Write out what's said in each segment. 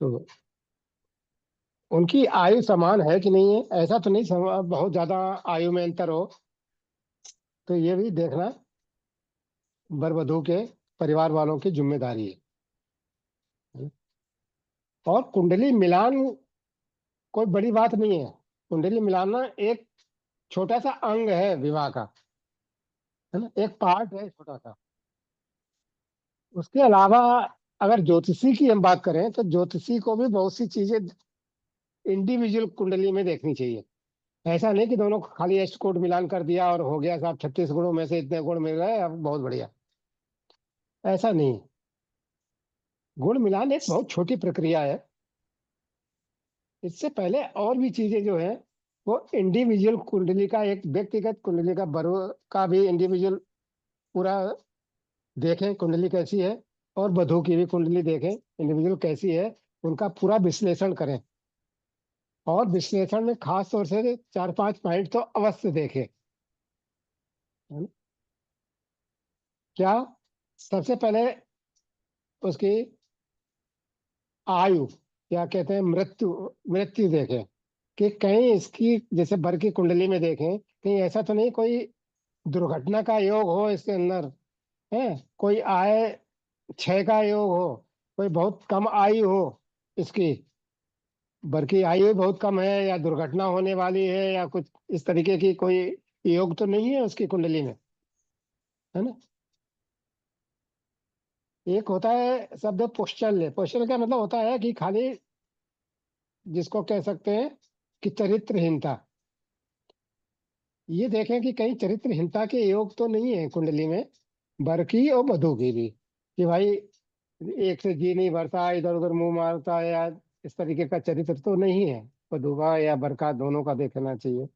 तो उनकी आयु समान है कि नहीं है, ऐसा तो नहीं बहुत ज्यादा आयु में अंतर हो। तो ये भी देखना वर वधू के परिवार वालों की जिम्मेदारी है। और कुंडली मिलान कोई बड़ी बात नहीं है। कुंडली मिलाना एक छोटा सा अंग है विवाह का, है ना, एक पार्ट है छोटा सा। उसके अलावा अगर ज्योतिषी की हम बात करें तो ज्योतिषी को भी बहुत सी चीजें इंडिविजुअल कुंडली में देखनी चाहिए। ऐसा नहीं कि दोनों को खाली एस्ट कोड मिलान कर दिया और हो गया साहब, 36 गुणों में से इतने गुण मिल रहे हैं, अब बहुत बढ़िया। ऐसा नहीं। गुण मिलान एक बहुत छोटी प्रक्रिया है। इससे पहले और भी चीजें जो है वो इंडिविजुअल कुंडली का, एक व्यक्तिगत कुंडली का बरो का भी इंडिविजुअल पूरा देखें कुंडली कैसी है, और वधू की भी कुंडली देखें इंडिविजुअल कैसी है, उनका पूरा विश्लेषण करें। और विश्लेषण में खास तौर से 4-5 पॉइंट तो अवश्य देखें, है ना? क्या? सबसे पहले उसकी आयु, क्या कहते हैं, मृत्यु, मृत्यु देखें। कि कहीं इसकी जैसे बर की कुंडली में देखें, कहीं ऐसा तो नहीं कोई दुर्घटना का योग हो इसके अंदर, है, कोई आय क्षय का योग हो, कोई बहुत कम आयु हो इसकी, बर की आयु बहुत कम है, या दुर्घटना होने वाली है, या कुछ इस तरीके की कोई योग तो नहीं है उसकी कुंडली में, है ना। एक होता है शब्द पुष्चल्य। पुष्चल्य का मतलब होता है कि खाली, जिसको कह सकते हैं कि चरित्रहीनता। ये देखें कि कहीं चरित्रहीनता के योग तो नहीं है कुंडली में, वर की और वधू की भी, कि भाई एक से जी नहीं भरता, इधर उधर मुंह मारता है, या इस तरीके का चरित्र तो नहीं है वधू का या वर का, दोनों का देखना चाहिए।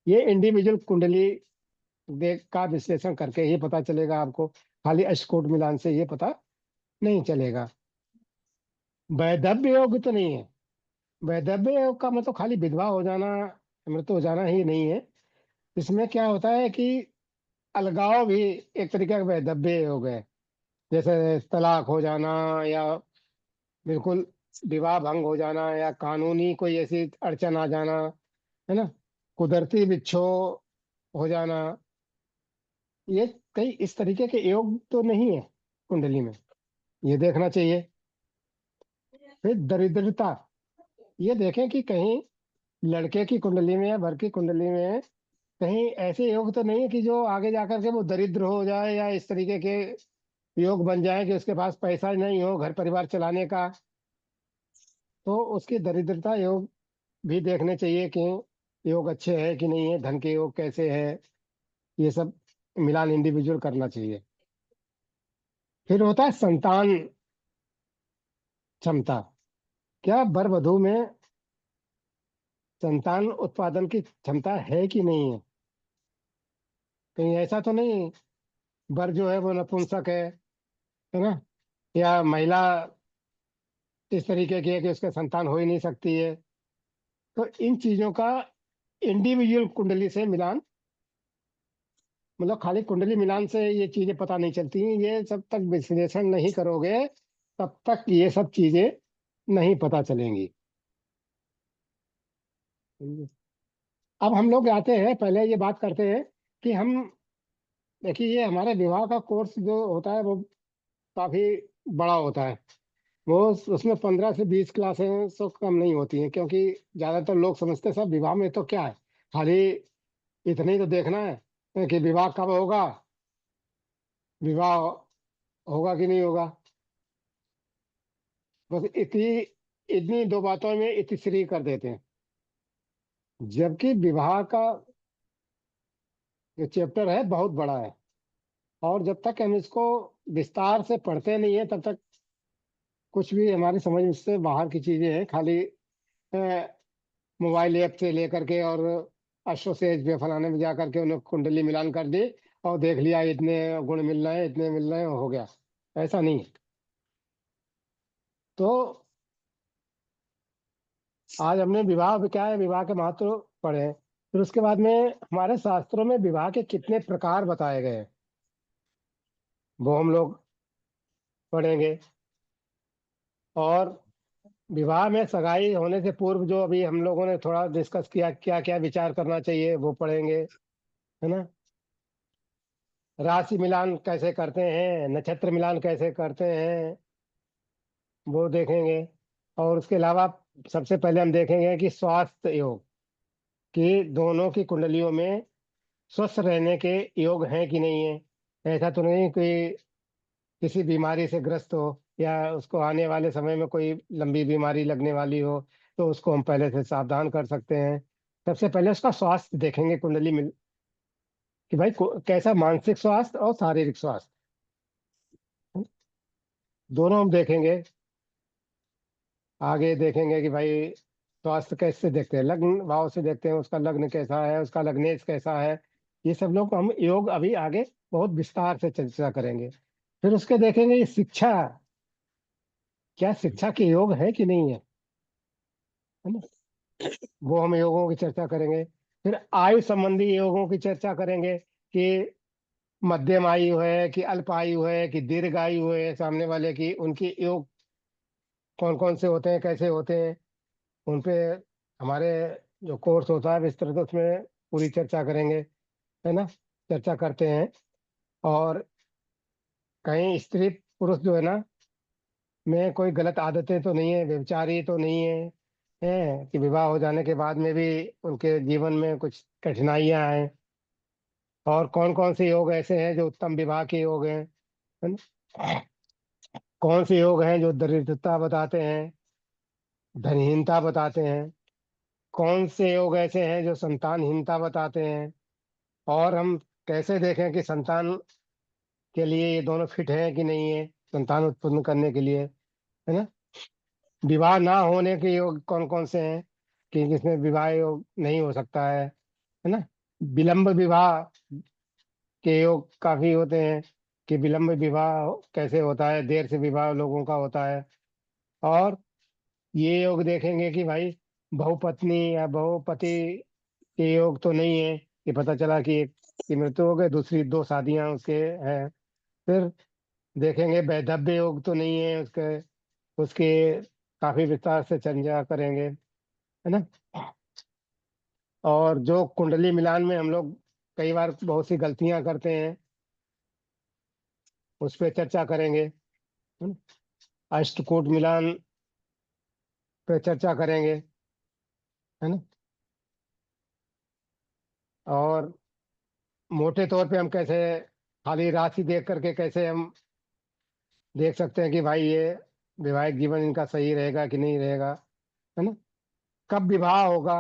ये इंडिविजुअल कुंडली देख का विश्लेषण करके ही पता चलेगा आपको, खाली अष्टकोट मिलान से ये पता नहीं चलेगा। वैधव्य योग तो नहीं है। वैधव्य योग का मतलब खाली विधवा हो जाना, मृत्यु हो जाना ही नहीं है। इसमें क्या होता है कि अलगाव भी एक तरीके का वैधव्य योग है। जैसे तलाक हो जाना, या बिल्कुल विवाह भंग हो जाना, या कानूनी कोई ऐसी अड़चन आ जाना, है ना, कुदरती विच्छोह हो जाना। ये कई इस तरीके के योग तो नहीं है कुंडली में, ये देखना चाहिए। फिर दरिद्रता, ये देखें कि कहीं लड़के की कुंडली में या वर की कुंडली में कहीं ऐसे योग तो नहीं है कि जो आगे जाकर के वो दरिद्र हो जाए, या इस तरीके के योग बन जाए कि उसके पास पैसा नहीं हो घर परिवार चलाने का। तो उसकी दरिद्रता योग भी देखने चाहिए कि योग अच्छे है कि नहीं है, धन के योग कैसे है, ये सब मिलान इंडिविजुअल करना चाहिए। फिर होता है संतान क्षमता। क्या वर वधू में संतान उत्पादन की क्षमता है कि नहीं है। कहीं ऐसा तो नहीं वर जो है वो नपुंसक है ना, या महिला इस तरीके की है कि उसके संतान हो ही नहीं सकती है। तो इन चीजों का इंडिविजुअल कुंडली से मिलान, मतलब खाली कुंडली मिलान से ये चीजें पता नहीं चलती हैं, ये सब तक विश्लेषण नहीं करोगे तब तक ये सब चीजें नहीं पता चलेंगी। अब हम लोग आते हैं, पहले ये बात करते हैं कि हम, देखिए ये हमारे विवाह का कोर्स जो होता है वो काफी बड़ा होता है। वो उसमें 15 से 20 क्लासें तो कम नहीं होती हैं, क्योंकि ज्यादातर लोग समझते हैं सब विवाह में तो क्या है, खाली इतना ही तो देखना है कि विवाह कब होगा, विवाह होगा कि नहीं होगा, बस इतनी इतनी दो बातों में इतिश्री कर देते हैं। जबकि विवाह का जो चैप्टर है बहुत बड़ा है, और जब तक हम इसको विस्तार से पढ़ते नहीं है तब तक कुछ भी हमारी समझ से बाहर की चीजें हैं। खाली मोबाइल ऐप से लेकर के और अश्व सेज पे फलाने में जा करके उन्हें कुंडली मिलान कर दी और देख लिया इतने गुण मिल रहे हैं, इतने मिल रहे हैं, हो गया। ऐसा नहीं है। तो आज हमने विवाह क्या है, विवाह के महत्व पढ़े हैं। फिर उसके बाद में हमारे शास्त्रों में विवाह के कितने प्रकार बताए गए हैं वो हम लोग पढ़ेंगे। और विवाह में सगाई होने से पूर्व जो अभी हम लोगों ने थोड़ा डिस्कस किया, क्या क्या विचार करना चाहिए वो पढ़ेंगे, है ना। राशि मिलान कैसे करते हैं, नक्षत्र मिलान कैसे करते हैं, वो देखेंगे। और उसके अलावा सबसे पहले हम देखेंगे कि स्वास्थ्य योग, कि दोनों की कुंडलियों में स्वस्थ रहने के योग हैं कि नहीं है। ऐसा तो नहीं कि किसी बीमारी से ग्रस्त हो या उसको आने वाले समय में कोई लंबी बीमारी लगने वाली हो, तो उसको हम पहले से सावधान कर सकते हैं। सबसे पहले उसका स्वास्थ्य देखेंगे कुंडली में, कि भाई कैसा मानसिक स्वास्थ्य और शारीरिक स्वास्थ्य दोनों हम देखेंगे। आगे देखेंगे कि भाई स्वास्थ्य कैसे देखते हैं, लग्न भाव से देखते हैं, उसका लग्न कैसा है, उसका लग्नेश कैसा है। ये सब लोग हम योग अभी आगे बहुत विस्तार से चर्चा करेंगे। फिर उसके देखेंगे ये शिक्षा, क्या शिक्षा के योग है कि नहीं है ना। वो हम योगों की चर्चा करेंगे। फिर आयु संबंधी योगों की चर्चा करेंगे, कि मध्यम आयु है कि अल्प आयु है कि दीर्घ आयु है सामने वाले की, उनकी योग कौन कौन से होते हैं, कैसे होते हैं, उन पे हमारे जो कोर्स होता है विस्तृत, उसमें पूरी चर्चा करेंगे, है ना। चर्चा करते हैं। और कहीं स्त्री पुरुष जो है ना, में कोई गलत आदतें तो नहीं है, व्यभिचारी तो नहीं है कि विवाह हो जाने के बाद में भी उनके जीवन में कुछ कठिनाइयां आए। और कौन कौन से योग ऐसे हैं जो उत्तम विवाह के योग हैं, है ना। कौन से योग हैं जो दरिद्रता बताते हैं, धनहीनता बताते हैं। कौन से योग ऐसे हैं जो संतानहीनता बताते हैं। और हम कैसे देखें कि संतान के लिए ये दोनों फिट हैं कि नहीं है, संतान उत्पन्न करने के लिए, है ना। विवाह ना होने के योग कौन कौन से हैं, कि जिसमें विवाह योग नहीं हो सकता है ना। विलंब विवाह के योग काफी होते हैं, कि विलंब विवाह कैसे होता है, देर से विवाह लोगों का होता है। और ये योग देखेंगे कि भाई बहुपत्नी या बहुपति के योग तो नहीं है, कि पता चला कि एक की मृत्यु हो गई, दूसरी दो शादियां उसके हैं। फिर देखेंगे वैधव्य योग तो नहीं है उसके, उसके काफी विस्तार से चर्चा करेंगे, है ना। और जो कुंडली मिलान में हम लोग कई बार बहुत सी गलतियां करते हैं, उस पर चर्चा करेंगे, है ना? अष्टकूट मिलान पे चर्चा करेंगे, है ना। और मोटे तौर पे हम कैसे खाली राशि देख करके कैसे हम देख सकते हैं कि भाई ये वैवाहिक जीवन इनका सही रहेगा कि नहीं रहेगा, है ना। कब विवाह होगा,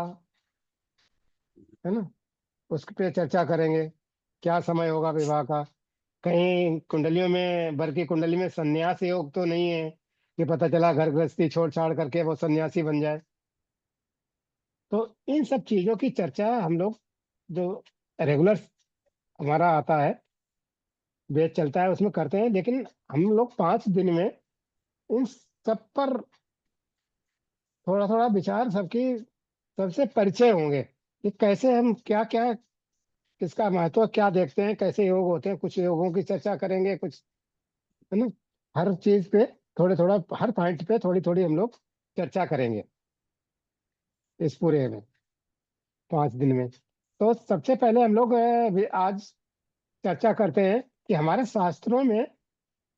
है ना, उस पे चर्चा करेंगे। क्या समय होगा विवाह का। कहीं कुंडलियों में, वर की कुंडली में संन्यास योग तो नहीं है, कि पता चला घर गृहस्थी छोड़ छाड़ करके वो सन्यासी बन जाए। तो इन सब चीजों की चर्चा हम लोग जो रेगुलर हमारा आता है, बेच चलता है, उसमें करते हैं। लेकिन हम लोग 5 दिन में इन सब पर थोड़ा थोड़ा विचार, सबकी सबसे परिचय होंगे, कि कैसे हम क्या क्या, किसका महत्व क्या देखते हैं, कैसे योग होते हैं। कुछ योगों की चर्चा करेंगे, कुछ, है ना। हर चीज पे थोड़े थोड़ा, हर पॉइंट पे थोड़ी थोड़ी हम लोग चर्चा करेंगे इस पूरे में 5 दिन में। तो सबसे पहले हम लोग आज चर्चा करते हैं कि हमारे शास्त्रों में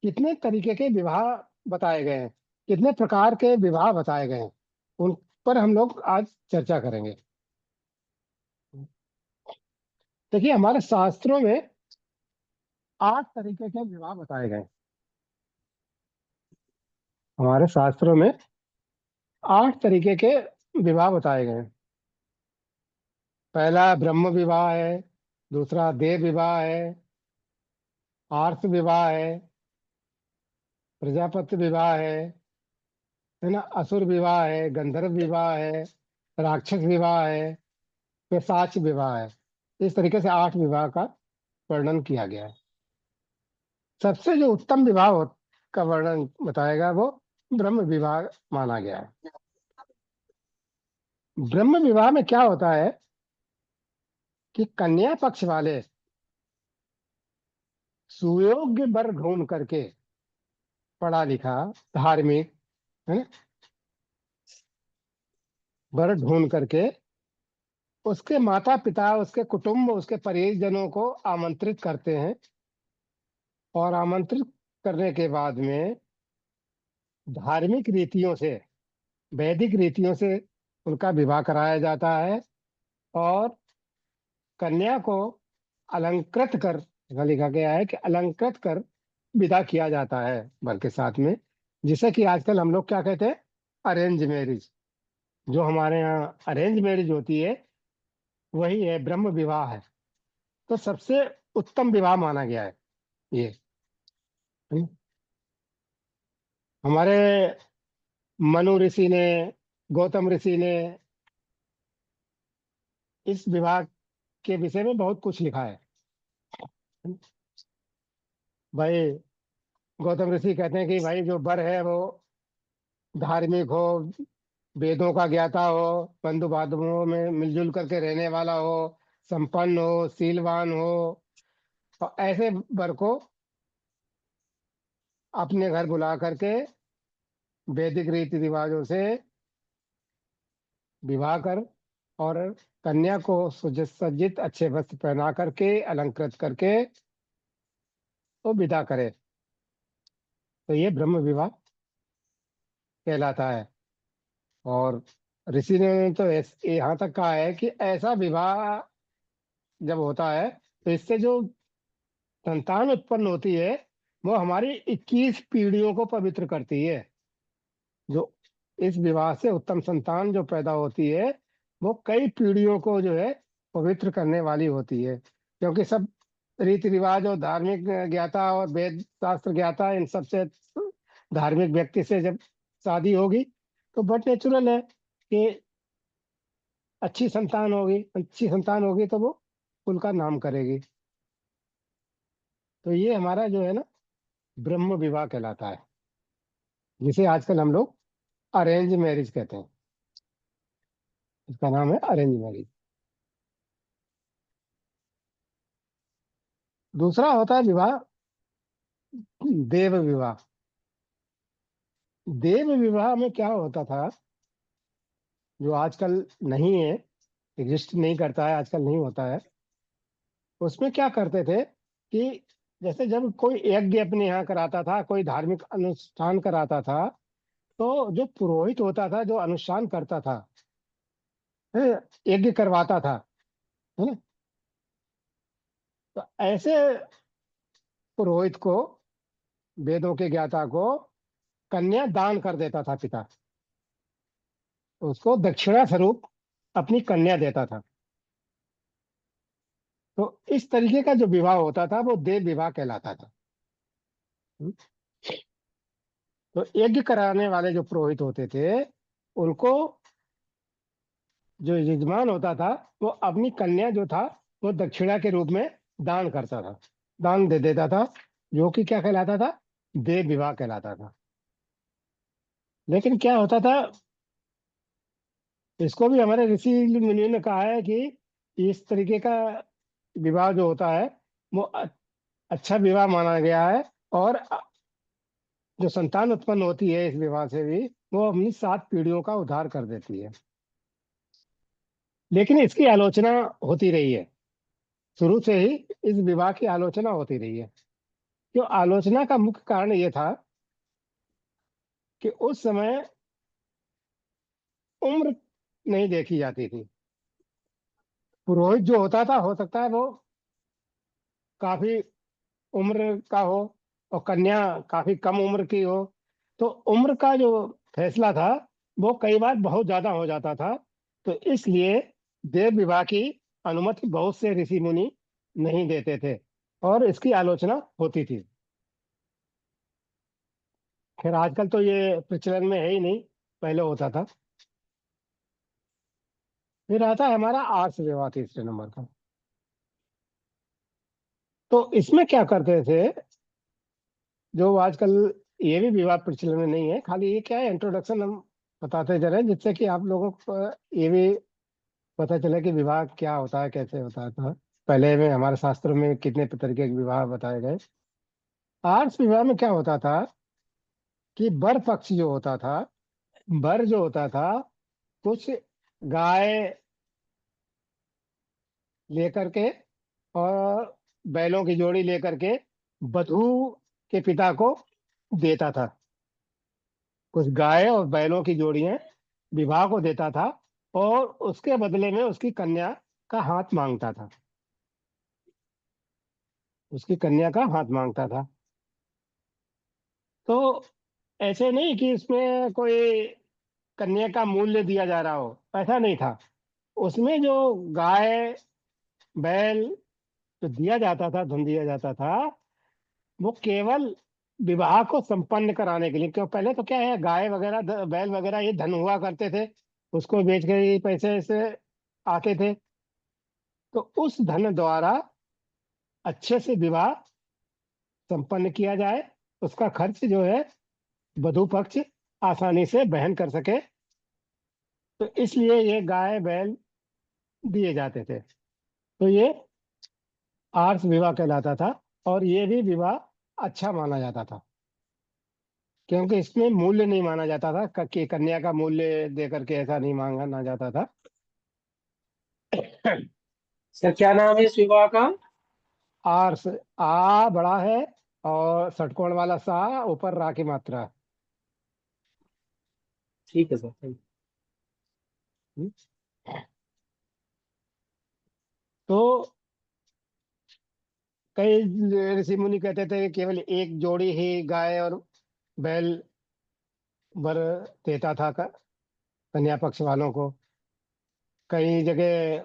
कितने तरीके के विवाह बताए गए हैं, कितने प्रकार के विवाह बताए गए हैं, उन पर हम लोग आज चर्चा करेंगे। देखिए हमारे शास्त्रों में 8 तरीके के विवाह बताए गए हैं। हमारे शास्त्रों में 8 तरीके के विवाह बताए गए हैं। पहला ब्रह्म विवाह है, दूसरा देव विवाह है, आर्ष विवाह है, प्रजापति विवाह है ना, असुर विवाह है, गंधर्व विवाह है, राक्षस विवाह है, पिशाच विवाह है। इस तरीके से 8 विवाह का वर्णन किया गया है। सबसे जो उत्तम विवाह का वर्णन बताएगा वो ब्रह्म विवाह माना गया है। ब्रह्म विवाह में क्या होता है, कि कन्या पक्ष वाले सुयोग्य वर ढूंढ करके, पढ़ा लिखा, धार्मिक, है ना, वर ढूंढ करके उसके माता पिता, उसके कुटुंब, उसके परिजनों को आमंत्रित करते हैं। और आमंत्रित करने के बाद में धार्मिक रीतियों से, वैदिक रीतियों से उनका विवाह कराया जाता है। और कन्या को अलंकृत कर, यहाँ लिखा गया है कि अलंकृत कर विदा किया जाता है वर के साथ में, जिसे कि आजकल हम लोग क्या कहते हैं, अरेंज मैरिज। जो हमारे यहाँ अरेंज मैरिज होती है वही है, ब्रह्म विवाह है। तो सबसे उत्तम विवाह माना गया है ये। हम्म। हमारे मनु ऋषि ने, गौतम ऋषि ने इस विवाह के विषय में बहुत कुछ लिखा है। भाई गौतम ऋषि कहते हैं कि भाई जो वर है वो धार्मिक हो, वेदों का ज्ञाता हो, बंधु बांधवों में मिलजुल करके रहने वाला हो, संपन्न हो, शीलवान हो। और ऐसे वर को अपने घर बुला करके वैदिक रीति रिवाजों से विवाह कर, और कन्या को सुजस सज्जित अच्छे वस्त्र पहना करके अलंकृत करके वो विदा करे। तो ये ब्रह्म विवाह कहलाता है। और ऋषि ने तो यहाँ तक कहा है कि ऐसा विवाह जब होता है तो इससे जो संतान उत्पन्न होती है वो हमारी 21 पीढ़ियों को पवित्र करती है। जो इस विवाह से उत्तम संतान जो पैदा होती है वो कई पीढ़ियों को जो है पवित्र करने वाली होती है। क्योंकि सब रीति रिवाज और धार्मिक ज्ञाता और वेद शास्त्र ज्ञाता इन सबसे धार्मिक व्यक्ति से जब शादी होगी तो बहुत नेचुरल है कि अच्छी संतान होगी तो वो कुल का नाम करेगी। तो ये हमारा जो है ना ब्रह्म विवाह कहलाता है, जिसे आजकल हम लोग अरेंज मैरिज कहते हैं। इसका नाम है अरेंज मैरिज। दूसरा होता है विवाह देव विवाह। देव विवाह में क्या होता था, जो आजकल नहीं है, एग्जिस्ट नहीं करता है, आजकल नहीं होता है। उसमें क्या करते थे कि जैसे जब कोई यज्ञ अपने यहाँ कराता था, कोई धार्मिक अनुष्ठान कराता था, तो जो पुरोहित होता था, जो अनुष्ठान करता था, है, यज्ञ करवाता था, है ना, तो ऐसे पुरोहित को, वेदों के ज्ञाता को कन्या दान कर देता था पिता। उसको दक्षिणा स्वरूप अपनी कन्या देता था। तो इस तरीके का जो विवाह होता था वो देव विवाह कहलाता था। तो यज्ञ कराने वाले जो पुरोहित होते थे उनको, जो यजमान होता था, वो अपनी कन्या जो था वो दक्षिणा के रूप में दान करता था, दान दे देता था, जो कि क्या कहलाता था, देव विवाह कहलाता था। लेकिन क्या होता था, इसको भी हमारे ऋषि मुनियों ने कहा है कि इस तरीके का विवाह जो होता है वो अच्छा विवाह माना गया है। और जो संतान उत्पन्न होती है इस विवाह से भी, वो अपनी 7 पीढ़ियों का उद्धार कर देती है। लेकिन इसकी आलोचना होती रही है, शुरू से ही इस विवाह की आलोचना होती रही है। जो आलोचना का मुख्य कारण ये था कि उस समय उम्र नहीं देखी जाती थी। पुरोहित जो होता था, हो सकता है वो काफी उम्र का हो और कन्या काफी कम उम्र की हो। तो उम्र का जो फैसला था वो कई बार बहुत ज्यादा हो जाता था। तो इसलिए देव विवाह की अनुमति बहुत से ऋषि मुनि नहीं देते थे और इसकी आलोचना होती थी। खैर आजकल तो ये प्रचलन में है ही नहीं, पहले होता था। फिर आता है हमारा आर्ष विवाह, तीसरे नंबर का। तो इसमें क्या करते थे, जो आजकल ये भी विवाह प्रचलन में नहीं है, खाली ये क्या है, इंट्रोडक्शन हम बताते जा रहे हैं जिससे कि आप लोगों को ये भी पता चले कि विवाह क्या होता है, कैसे होता था। पहले में हमारे शास्त्रों में कितने तरीके के विवाह बताए गए। आर्ष विवाह में क्या होता था कि वर पक्ष जो होता था, वर जो होता था, कुछ गाय लेकर के और बैलों की जोड़ी लेकर के वधू के पिता को देता था। कुछ गाय और बैलों की जोड़ियां विवाह को देता था और उसके बदले में उसकी कन्या का हाथ मांगता था। उसकी कन्या का हाथ मांगता था। तो ऐसे नहीं कि इसमें कोई कन्या का मूल्य दिया जा रहा हो, ऐसा नहीं था। उसमें जो गाय बैल जो दिया जाता था, धन दिया जाता था, वो केवल विवाह को संपन्न कराने के लिए। क्यों, पहले तो क्या है, गाय वगैरह बैल वगैरह ये धन हुआ करते थे, उसको बेच के ही पैसे से आते थे। तो उस धन द्वारा अच्छे से विवाह संपन्न किया जाए, उसका खर्च जो है वधू पक्ष आसानी से वहन कर सके, तो इसलिए ये गाय बैल दिए जाते थे। तो ये आर्ष विवाह कहलाता था। और ये भी विवाह अच्छा माना जाता था, क्योंकि इसमें मूल्य नहीं माना जाता था कि कन्या का मूल्य दे करके ऐसा नहीं मांगा जाता था। सर क्या नाम है इस विवाह का? आर्ष, आ बड़ा है और षटकोण वाला सा, ऊपर रा की मात्रा। ठीक है सर, थैंक हम्म। तो कई ऋषि मुनि कहते थे कि केवल एक जोड़ी ही गाय और बैल वर देता था कन्या पक्ष वालों को। कई जगह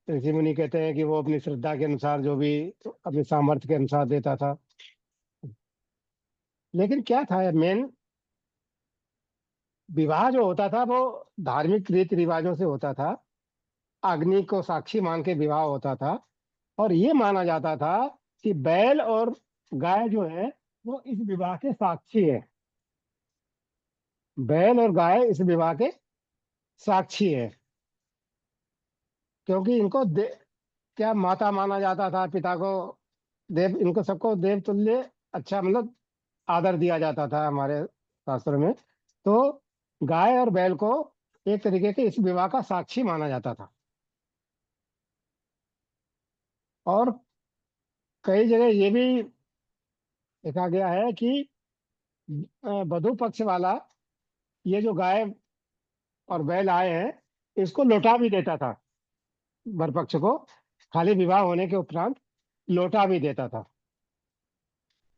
ऋषि मुनि कहते हैं कि वो अपनी श्रद्धा के अनुसार, जो भी अपने सामर्थ्य के अनुसार देता था। लेकिन क्या था, मेन विवाह जो होता था वो धार्मिक रीति रिवाजों से होता था। अग्नि को साक्षी मान के विवाह होता था। और ये माना जाता था कि बैल और गाय जो है वो इस विवाह के साक्षी है। बैल और गाय इस विवाह के साक्षी है, क्योंकि इनको क्या माता माना जाता था, पिता को देव, इनको सबको देव तुल्य अच्छा मतलब आदर दिया जाता था हमारे शास्त्र में। तो गाय और बैल को एक तरीके के इस विवाह का साक्षी माना जाता था। और कई जगह ये भी देखा गया है कि वधु पक्ष वाला ये जो गाय और बैल आए हैं इसको लौटा भी देता था वर पक्ष को। खाली विवाह होने के उपरांत लौटा भी देता था।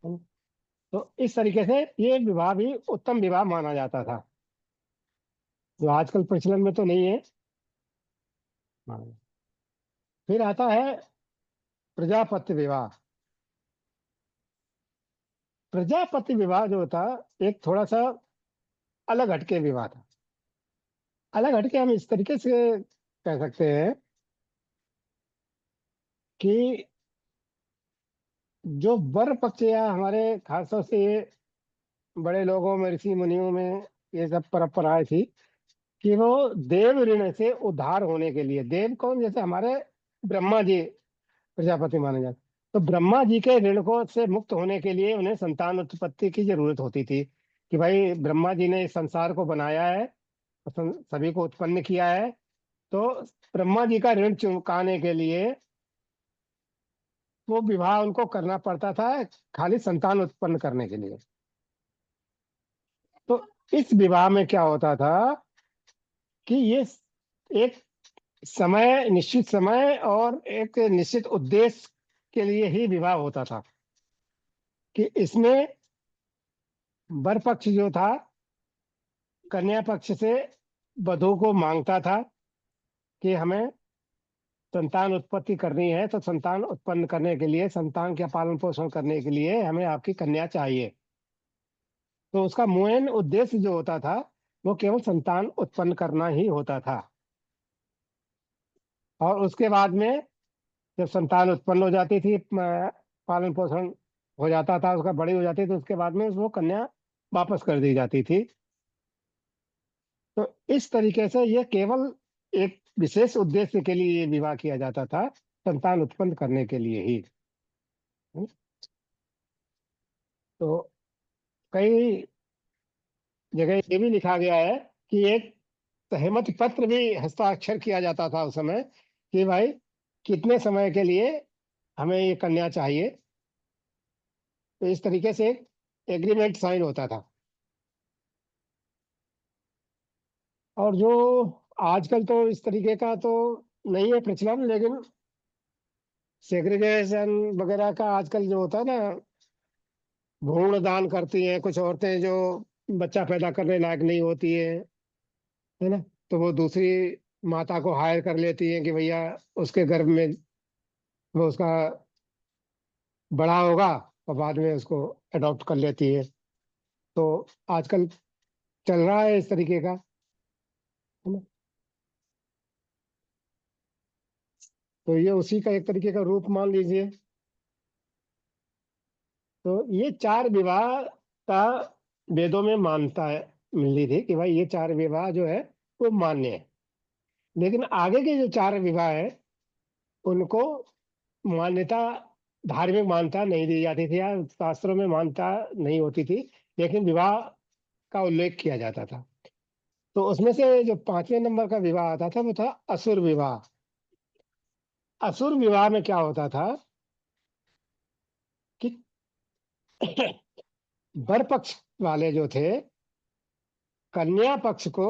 तो इस तरीके से ये विवाह भी उत्तम विवाह माना जाता था, जो आजकल प्रचलन में तो नहीं है। हाँ। फिर आता है प्रजापति विवाह। प्रजापति विवाह जो था एक थोड़ा सा अलग हटके विवाह था। अलग हटके हम इस तरीके से कह सकते हैं कि जो वर पक्ष या हमारे खासतौर से ये बड़े लोगों में, ऋषि मुनियों में ये सब परंपराएं थी कि वो देव ऋण से उद्धार होने के लिए, देव कौन, जैसे हमारे ब्रह्मा जी प्रजापति माने जाते, तो ब्रह्मा जी के ऋण को से मुक्त होने के लिए उन्हें संतान उत्पत्ति की जरूरत होती थी। कि भाई ब्रह्मा जी ने इस संसार को बनाया है और सभी को उत्पन्न किया है, तो ब्रह्मा जी का ऋण चुकाने के लिए वो विवाह उनको करना पड़ता था, खाली संतान उत्पन्न करने के लिए। तो इस विवाह में क्या होता था कि ये एक समय, निश्चित समय और एक निश्चित उद्देश्य के लिए ही विवाह होता था। कि इसमें वर पक्ष जो था कन्या पक्ष से वधू को मांगता था कि हमें संतान उत्पत्ति करनी है, तो संतान उत्पन्न करने के लिए, संतान का पालन पोषण करने के लिए हमें आपकी कन्या चाहिए। तो उसका मेन उद्देश्य जो होता था वो केवल संतान उत्पन्न करना ही होता था। और उसके बाद में जब संतान उत्पन्न हो जाती थी, पालन पोषण हो जाता था, उसका बड़ी हो जाती, तो उसके बाद में उसको कन्या वापस कर दी जाती थी। तो इस तरीके से ये केवल एक विशेष उद्देश्य के लिए ये विवाह किया जाता था, संतान उत्पन्न करने के लिए ही। तो कई जगह ये भी लिखा गया है कि एक सहमति पत्र भी हस्ताक्षर किया जाता था उस समय कि भाई कितने समय के लिए हमें ये कन्या चाहिए। तो इस तरीके से एग्रीमेंट साइन होता था। और जो आजकल तो इस तरीके का तो नहीं है प्रचलन, लेकिन सेग्रीगेशन वगैरह का आजकल जो होता है ना, भ्रूण दान करती हैं कुछ औरतें जो बच्चा पैदा करने लायक नहीं होती है ना, तो वो दूसरी माता को हायर कर लेती हैं कि भैया उसके गर्भ में वो उसका बड़ा होगा, और बाद में उसको अडॉप्ट कर लेती है। तो आजकल चल रहा है इस तरीके का, है ना। तो ये उसी का एक तरीके का रूप मान लीजिए। तो ये चार विवाह का वेदों में मान्यता है मिली थी कि भाई ये चार विवाह जो है वो मान्य है। लेकिन आगे के जो चार विवाह है उनको मान्यता, धार्मिक मान्यता नहीं दी जाती थी, या शास्त्रों में मान्यता नहीं होती थी, लेकिन विवाह का उल्लेख किया जाता था। तो उसमें से जो 5वें नंबर का विवाह आता था वो था असुर विवाह। असुर विवाह में क्या होता था कि वर पक्ष वाले जो थे कन्या पक्ष को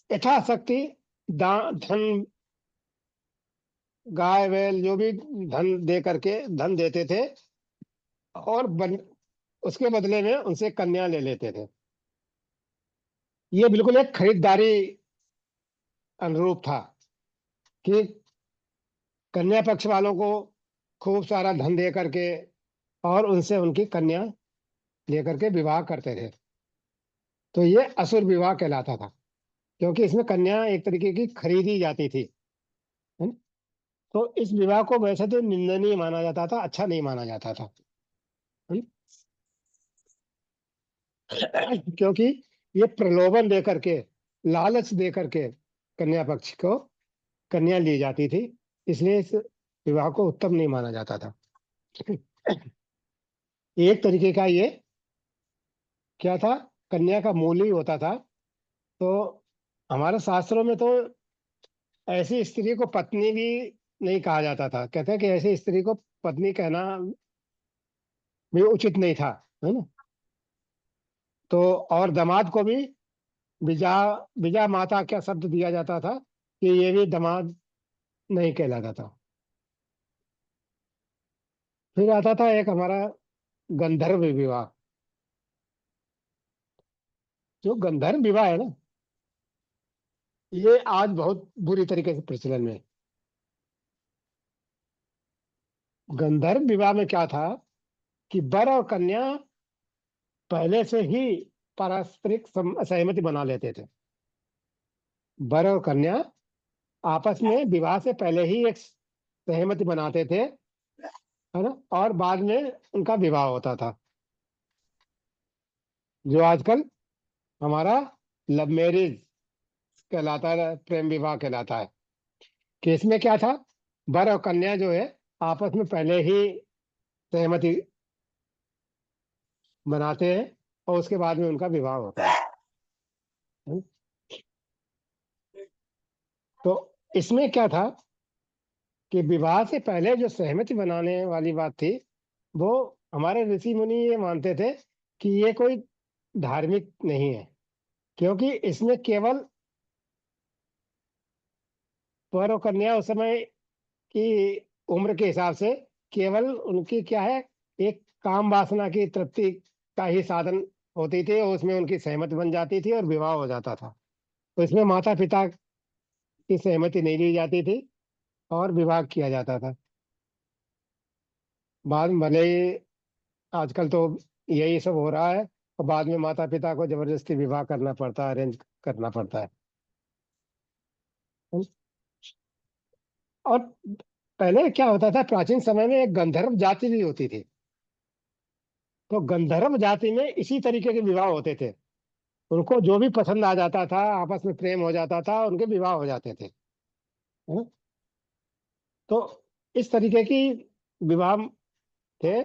यथाशक्ति धन, गाय बैल जो भी धन दे करके धन देते थे, और उसके बदले में उनसे कन्या ले लेते थे। ये बिल्कुल एक खरीदारी अनुरूप था कि कन्या पक्ष वालों को खूब सारा धन दे करके और उनसे उनकी कन्या लेकर के विवाह करते थे। तो ये असुर विवाह कहलाता था, क्योंकि इसमें कन्या एक तरीके की खरीदी जाती थी, है ना? तो इस विवाह को वैसे तो निंदनीय माना जाता था, अच्छा नहीं माना जाता था, है ना? क्योंकि ये प्रलोभन दे करके, लालच दे करके कन्या पक्ष को कन्या ली जाती थी, इसलिए इस विवाह को उत्तम नहीं माना जाता था। एक तरीके का ये क्या था, कन्या का मूल ही होता था। तो हमारे शास्त्रों में तो ऐसी स्त्री को पत्नी भी नहीं कहा जाता था, कहते हैं कि ऐसी स्त्री को पत्नी कहना भी उचित नहीं था, है ना। तो और दामाद को भी बिजा बिजा माता क्या शब्द दिया जाता था कि ये भी दामाद नहीं कहलाता था। फिर आता था एक हमारा गंधर्व विवाह। जो गंधर्व विवाह है ना, ये आज बहुत बुरी तरीके से प्रचलन में है। गंधर्व विवाह में क्या था कि वर और कन्या पहले से ही पारस्परिक सहमति बना लेते थे। वर और कन्या आपस में विवाह से पहले ही एक सहमति बनाते थे, है ना, और बाद में उनका विवाह होता था। जो आजकल हमारा लव मैरिज कहलाता है, प्रेम विवाह कहलाता है। कि इसमें क्या था, वर और कन्या जो है आपस में पहले ही सहमति बनाते हैं, और उसके बाद में उनका विवाह होता है। तो इसमें क्या था कि विवाह से पहले जो सहमति बनाने वाली बात थी, वो हमारे ऋषि मुनि ये मानते थे कि ये कोई धार्मिक नहीं है, क्योंकि इसमें केवल वर और कन्या उस समय की उम्र के हिसाब से केवल उनकी क्या है, एक काम वासना की तृप्ति का ही साधन होती थी, और उसमें उनकी सहमति बन जाती थी और विवाह हो जाता था। तो इसमें माता पिता की सहमति नहीं ली जाती थी और विवाह किया जाता था। बाद में भले ही आजकल तो यही सब हो रहा है, और बाद में माता पिता को जबरदस्ती विवाह करना पड़ता है, अरेंज करना पड़ता है। और पहले क्या होता था, प्राचीन समय में एक गंधर्व जाति भी होती थी। तो गंधर्व जाति में इसी तरीके के विवाह होते थे। उनको जो भी पसंद आ जाता था, आपस में प्रेम हो जाता था, उनके विवाह हो जाते थे, है ना? तो इस तरीके की विवाह थे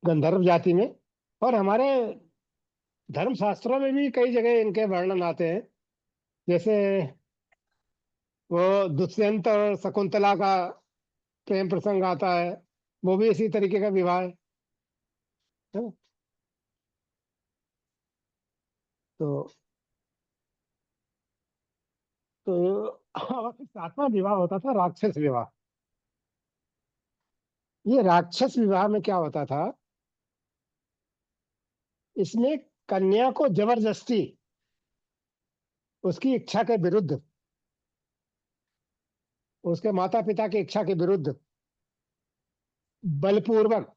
गंधर्व जाति में। और हमारे धर्म शास्त्रों में भी कई जगह इनके वर्णन आते हैं जैसे वो दुष्यंत और शकुंतला का प्रेम प्रसंग आता है, वो भी इसी तरीके का विवाह है ना? तो और सातवां विवाह होता था राक्षस विवाह। ये राक्षस विवाह में क्या होता था, इसमें कन्या को जबरदस्ती उसकी इच्छा के विरुद्ध, उसके माता पिता की इच्छा के विरुद्ध बलपूर्वक,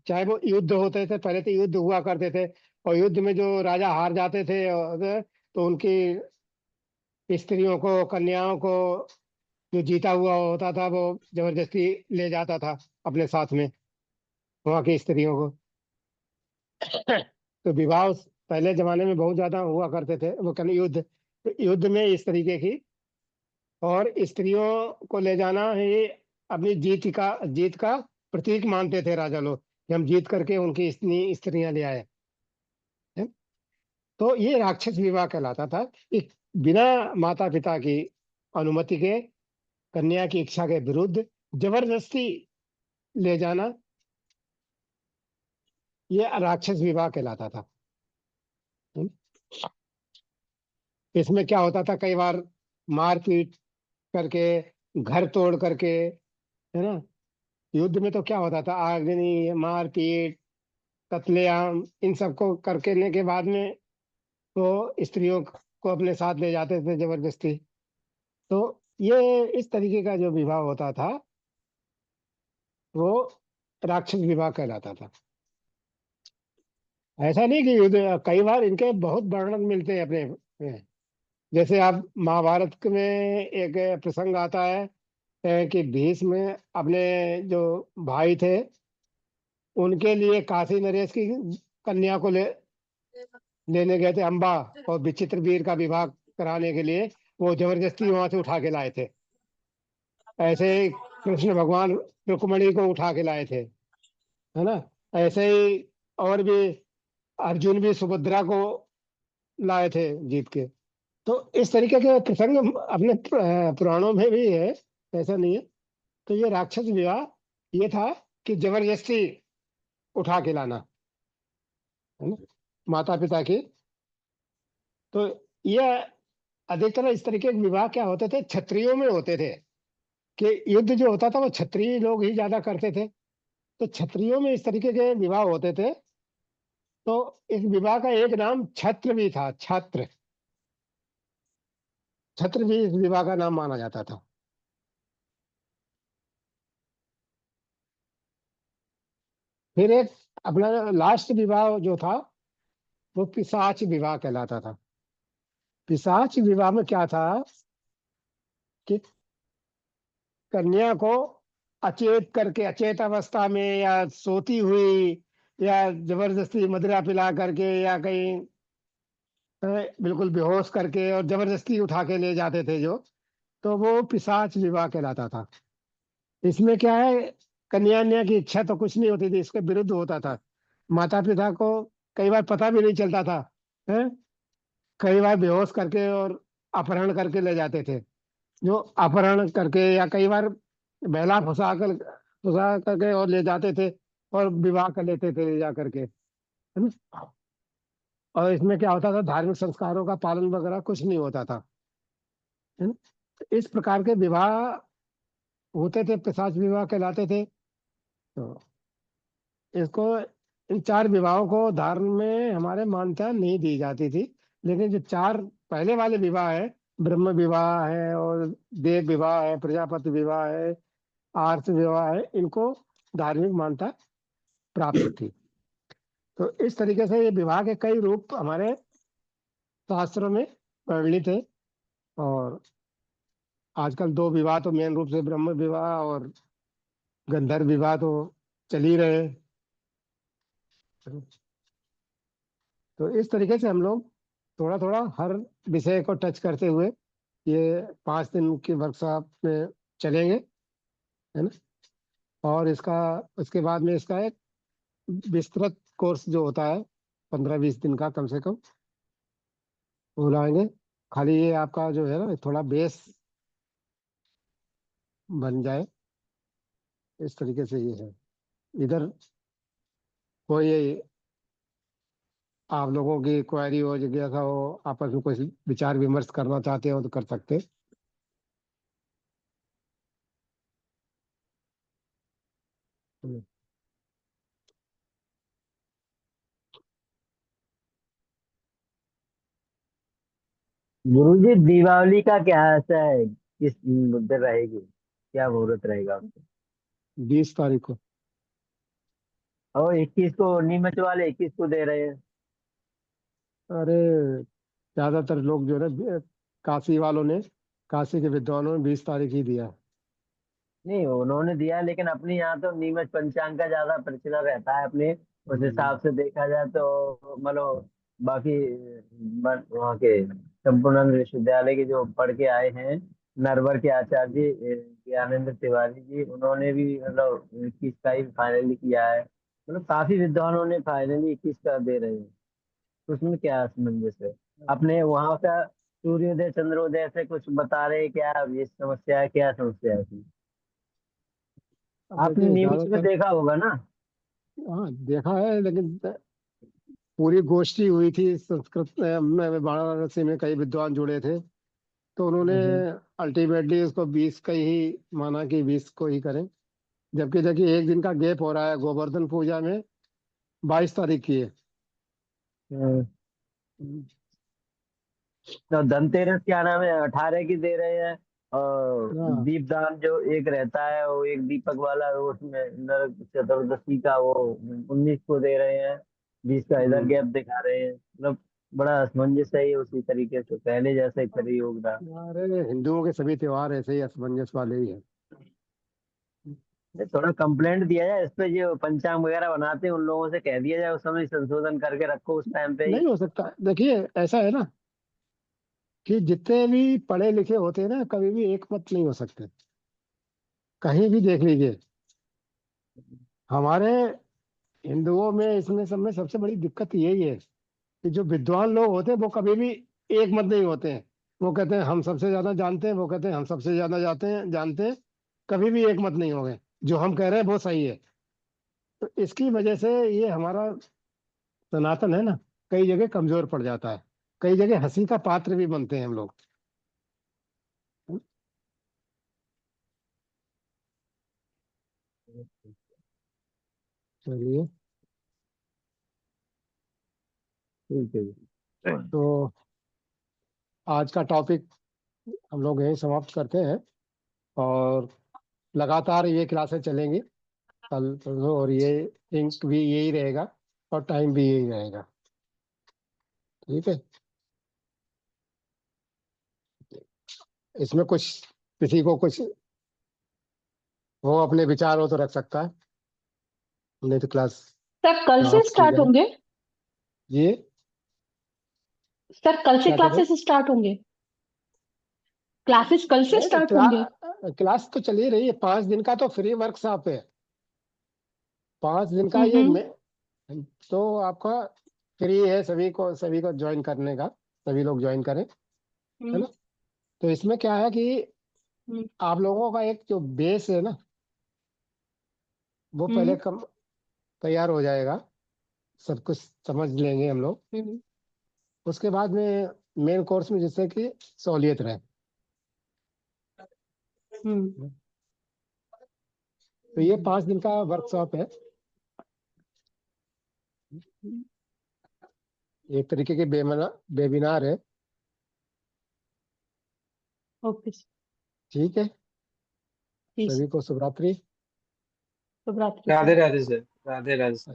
चाहे वो युद्ध होते थे, पहले तो युद्ध हुआ करते थे, और युद्ध में जो राजा हार जाते थे तो उनकी स्त्रियों को, कन्याओं को, जो जीता हुआ होता था वो जबरदस्ती ले जाता था अपने साथ में, वहां की स्त्रियों को। तो विवाह पहले जमाने में बहुत ज्यादा हुआ करते थे, वो कहने युद्ध, तो युद्ध में इस तरीके की, और स्त्रियों को ले जाना ही अपनी जीत का प्रतीक मानते थे राजा लोग, कि हम जीत करके उनकी इतनी स्त्रियां ले आए हैं। तो ये राक्षस विवाह कहलाता था। एक बिना माता पिता की अनुमति के, कन्या की इच्छा के विरुद्ध जबरदस्ती ले जाना, ये राक्षस विवाह कहलाता था। हम्म। इसमें क्या होता था, कई बार मारपीट करके, घर तोड़ करके, है ना? युद्ध में तो क्या होता था, आगजनी, मारपीट, कत्लेआम, इन सबको करके ने के बाद में तो स्त्रियों को अपने साथ ले जाते थे जबरदस्ती। तो ये इस तरीके का जो विवाह होता था वो राक्षस विवाह कहलाता था। ऐसा नहीं कि युद्ध, कई बार इनके बहुत वर्णन मिलते हैं अपने में। जैसे आप महाभारत में एक प्रसंग आता है कि भीष्म अपने जो भाई थे उनके लिए काशी नरेश की कन्या को लेने गए थे, अम्बा, और विचित्र वीर का विवाह कराने के लिए वो जबरदस्ती वहां से उठा के लाए थे। ऐसे ही कृष्ण भगवान रुक्मणी को उठा के लाए थे, है ना? ऐसे ही और भी अर्जुन भी सुभद्रा को लाए थे जीत के। तो इस तरीके के प्रसंग अपने पुराणों में भी है, ऐसा नहीं है। तो ये राक्षस विवाह ये था कि जबरदस्ती उठा के लाना, है ना, माता पिता की। तो ये अधिकतर इस तरीके के विवाह क्या होते थे, क्षत्रियों में होते थे, कि युद्ध जो होता था वो क्षत्रिय लोग ही ज्यादा करते थे। तो क्षत्रियों में इस तरीके के विवाह होते थे। तो इस विवाह का एक नाम छत्र भी था, छत्र, छत्र भी इस विवाह का नाम माना जाता था। फिर एक अपना लास्ट विवाह जो था वो पिशाच विवाह कहलाता था। पिशाच विवाह में क्या था कि कन्या को अचेत करके, अचेत अवस्था में या सोती हुई, या जबरदस्ती मदिरा पिला करके, या कहीं बिल्कुल बेहोश करके और जबरदस्ती उठा के ले जाते थे जो, तो वो पिशाच विवाह कहलाता था। इसमें क्या है, कन्या की इच्छा तो कुछ नहीं होती थी, इसके विरुद्ध होता था। माता पिता को कई बार पता भी नहीं चलता था, है, कई बार बेहोश करके और अपहरण करके ले जाते थे, जो अपहरण करके या कई बार बहला फुसा करके और ले जाते थे, और विवाह कर लेते थे ले जा करके, है ना? और इसमें क्या होता था, धार्मिक संस्कारों का पालन वगैरह कुछ नहीं होता था, है ना? तो इस प्रकार के विवाह होते थे, पिशाच विवाह कहलाते थे। तो इसको, इन चार विवाहों को धर्म में हमारे मान्यता नहीं दी जाती थी। लेकिन जो चार पहले वाले विवाह है, ब्रह्म विवाह है, और देव विवाह है, प्रजापति विवाह है, आर्ष विवाह है, इनको धार्मिक मान्यता प्राप्त थी। तो इस तरीके से ये विवाह के कई रूप हमारे शास्त्रों में वर्णित है। और आजकल दो विवाह तो मेन रूप से ब्रह्म विवाह और गंधर्व विवाह तो चल ही रहे हैं। तो इस तरीके से हम लोग थोड़ा थोड़ा हर विषय को टच करते हुए ये 5 दिन की वर्कशॉप में चलेंगे, है ना? और इसका, उसके बाद में इसका एक विस्तृत कोर्स जो होता है 15-20 दिन का कम से कम, वो लाएंगे। खाली ये आपका जो है ना थोड़ा बेस बन जाए, इस तरीके से ये है। इधर कोई आप लोगों की क्वेरी हो, जिज्ञासा हो, आपस में कोई विचार विमर्श करना चाहते हो तो कर सकते। हम्म। गुरुजी दीपावली का क्या ऐसा है, किस मुद्दे रहेगी, क्या मुहूर्त रहेगा उसका? 20 तारीख को। और 21 को नीमच वाले 21 को दे रहे हैं। अरे ज्यादातर लोग जो है ना, काशी वालों ने, काशी के विद्वानों ने 20 तारीख ही दिया। नहीं उन्होंने दिया, लेकिन अपने यहाँ तो नीमच पंचांग का ज्यादा प्रचलन रहता है अपने। उस हम्म। हिसाब से देखा जाए तो मतलब बाकी वहाँ के संपूर्णानंद विश्वविद्यालय के जो पढ़ के आए हैं, नरवर के आचार्य जी ज्ञानेंद्र तिवारी जी, उन्होंने भी मतलब 21 का ही फाइनली किया है। मतलब काफी विद्वानों ने फाइनली 21 का दे रहे हैं। तो उसमें क्या असमंजस है? अपने वहाँ का सूर्योदय चंद्रोदय से कुछ बता रहे हैं क्या, ये समस्या है, क्या समस्या है इसमें? अब आपने देखिए नीमच में ज्यादातर, देखा होगा ना। हाँ देखा है, लेकिन पूरी गोष्ठी हुई थी संस्कृत में वाराणसी में, कई विद्वान जुड़े थे, तो उन्होंने हम्म। अल्टीमेटली उसको 20 का ही माना कि 20 को ही करें। जबकि देखिए एक दिन का गैप हो रहा है, गोवर्धन पूजा में 22 तारीख की है। हम्म। हम्म। तो धनतेरस क्या नाम है, 18 की दे रहे हैं। और हाँ। दीपदान जो एक रहता है वो एक दीपक वाला, वो उसमें नरक चतुर्दशी का वो 19 को दे रहे हैं। 20 का इधर हम्म। गैप दिखा रहे हैं, मतलब बड़ा असमंजस है ये। उसी तरीके से पहले जैसा ही करी होगा। अरे हिंदुओं के सभी त्योहार ऐसे ही असमंजस वाले ही हैं। थोड़ा कंप्लेंट दिया जाए इस पे, जो पंचांग वगैरह बनाते हैं उन लोगों से कह दिया जाए उस समय संशोधन करके रखो उस टाइम पे ही। नहीं हो सकता, देखिए ऐसा है ना कि जितने भी पढ़े लिखे होते हैं ना, कभी भी एक मत नहीं हो सकते। कहीं भी देख लीजिए, हमारे हिंदुओं में इसमें सब में सबसे बड़ी दिक्कत यही है कि जो विद्वान लोग होते हैं वो कभी भी एक मत नहीं होते हैं। वो कहते हैं हम सबसे ज्यादा जानते हैं, वो कहते हैं हम सबसे ज्यादा जानते हैं। कभी भी एक मत नहीं होंगे, जो हम कह रहे हैं वो सही है। तो इसकी वजह से ये हमारा सनातन है ना, कई जगह कमजोर पड़ जाता है, कई जगह हंसी का पात्र भी बनते हैं हम लोग। चलिए, ठीक है जी। तो आज का टॉपिक हम लोग यहीं समाप्त करते हैं, और लगातार ये क्लासें चलेंगी कल परसों, और ये लिंक भी यही रहेगा और टाइम भी यही रहेगा। ठीक है। इसमें कुछ, किसी को कुछ वो अपने विचार हो तो रख सकता है, नहीं तो क्लास सर कल से समाप्त की स्टार्ट जाए। होंगे? ये सर कल से क्या कह रहे हैं? क्लासेस स्टार्ट होंगे? क्लासेस कल से नहीं, स्टार्ट होंगे? क्लास तो चली रही है, 5 दिन का तो फ्री वर्कशॉप है। 5 दिन का ये हम्म। तो आपका फ्री है, सभी को ज्वाइन करने का, सभी लोग ज्वाइन करें, है हम्म। ना। तो इसमें क्या है कि हम्म। आप लोगों का एक जो बेस है ना, वो पहले हम्म। कम तैयार हो जाएगा, सब कुछ समझ लेंगे हम लोग। हम्म। उसके बाद में मेन कोर्स में जिससे कि सहूलियत रहे। हम्म। तो ये 5 दिन का वर्कशॉप है, एक तरीके के वेबिनार है। Okay sir. ठीक है। जी सभी सर। को शुभ रात्रि। शुभ रात्रि Radhe sir. Radhe sir, Radhe Radhe sir.